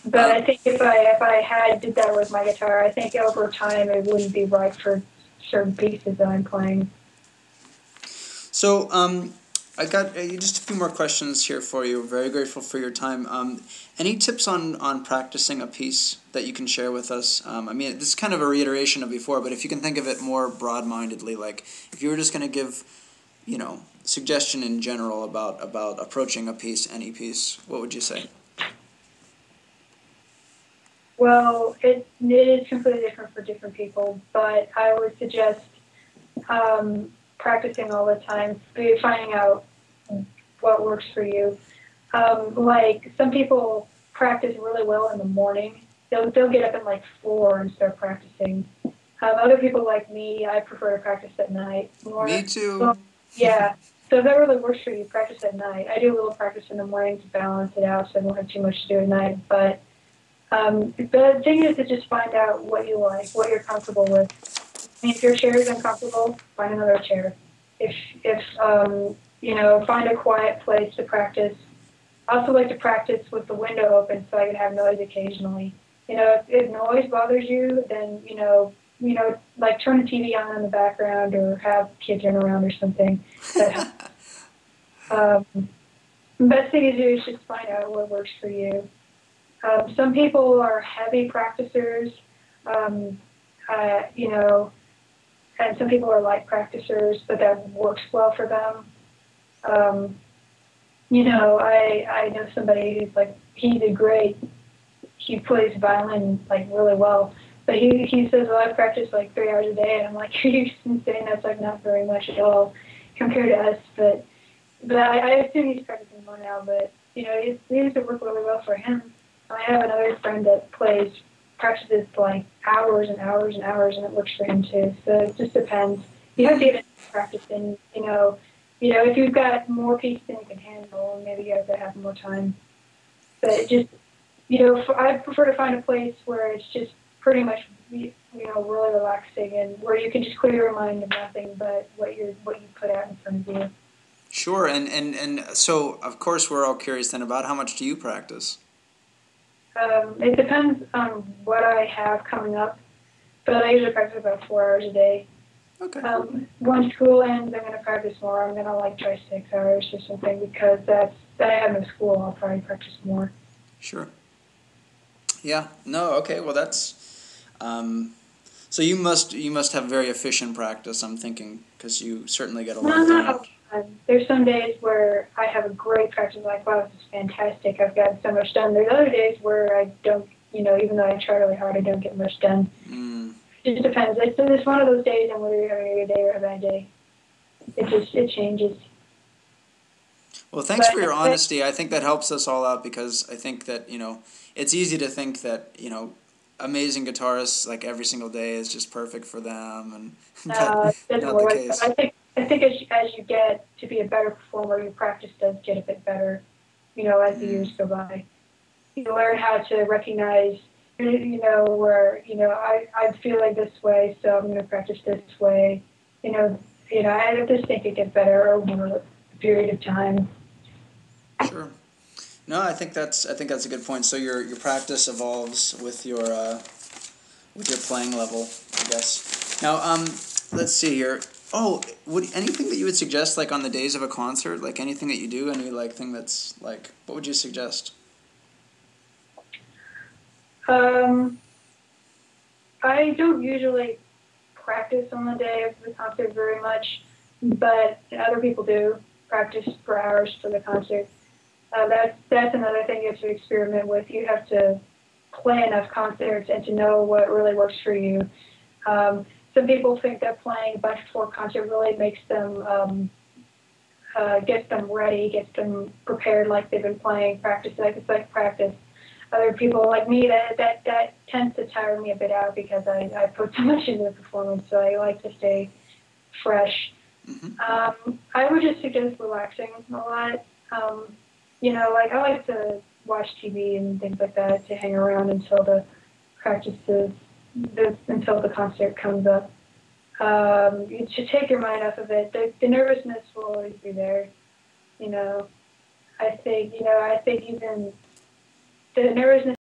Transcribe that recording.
But I think if I had did that with my guitar, I think over time it wouldn't be right for certain pieces that I'm playing. So, I got just a few more questions here for you. Very grateful for your time. Any tips on practicing a piece that you can share with us? I mean, this is kind of a reiteration of before, but if you can think of it more broad-mindedly, like if you were just going to give, suggestion in general about approaching a piece, any piece, what would you say? Well, it is completely different for different people, but I would suggest practicing all the time, finding out what works for you. Like some people practice really well in the morning. They'll get up at like 4 and start practicing. Other people like me, I prefer to practice at night Me more. too. So, yeah. So if that really works for you, practice at night. I do a little practice in the morning to balance it out, so I don't have too much to do at night. But the thing is to just find out what you like, what you're comfortable with. I mean, if your chair is uncomfortable, find another chair. If find a quiet place to practice. I also like to practice with the window open so I can have noise occasionally. If noise bothers you, then like turn the TV on in the background or have kids run around or something. But the best thing to do is just find out what works for you. Some people are heavy practicers, um, uh, you know, and some people are light practicers, but that works well for them. Um, I know somebody who's like he did great. He plays violin like really well, but he says, "Well, I practice like 3 hours a day," and I'm like, "You're insane. That's like not very much at all compared to us." But I assume he's practicing more now. But it seems to work really well for him. I have another friend that practices like hours and hours and hours, and it works for him too. So it just depends. You have to get into practice, and if you've got more pieces than you can handle, maybe you have to have more time. But it just, I prefer to find a place where it's just pretty much, really relaxing and where you can just clear your mind of nothing but what you put out in front of you. Sure, and so of course we're all curious then about how much do you practice? It depends on what I have coming up, but I usually practice about 4 hours a day. Okay. When school ends, I'm going to practice more. I'm going to like try 6 hours or something because that I have no school. I'll probably practice more. Sure. Yeah. No. Okay. Well, that's. So you must have very efficient practice. I'm thinking because you certainly get a No, lot not done. all the time. There's some days where I have a great practice, like, wow, this is fantastic. I've gotten so much done. There's other days where I don't, even though I try really hard, I don't get much done. Mm. It just depends. It's one of those days, and whether you're having a good day or a bad day, it changes. Well, thanks But for your honesty. I think that helps us all out because I think that it's easy to think that amazing guitarists like every single day is just perfect for them, and but it doesn't not the work like that. case. I think as you get to be a better performer, your practice does get a bit better. As the years Mm. go by. You learn how to recognize, where, I feel like this way, so I'm going to practice this way. You know, I just think it gets better over a period of time. Sure. No, I think that's a good point. So your practice evolves with your playing level, I guess. Now, let's see here. Oh, would anything that you would suggest, like on the days of a concert, like anything that you do, any like thing that's like, what would you suggest? Um, I don't usually practice on the day of the concert very much, but other people do practice for hours for the concert. That's another thing you have to experiment with. You have to play enough concerts and to know what really works for you. Some people think that playing a bunch before concert really makes them gets them ready, gets them prepared like they've been playing practice, like it's like practice. Other people like me, that tends to tire me a bit out because I put so much into the performance, so I like to stay fresh. Mm-hmm. I would just suggest relaxing a lot. Like I like to watch TV and things like that to hang around until the practices, until the concert comes up. You should take your mind off of it. The nervousness will always be there. You know, I think even the nervousness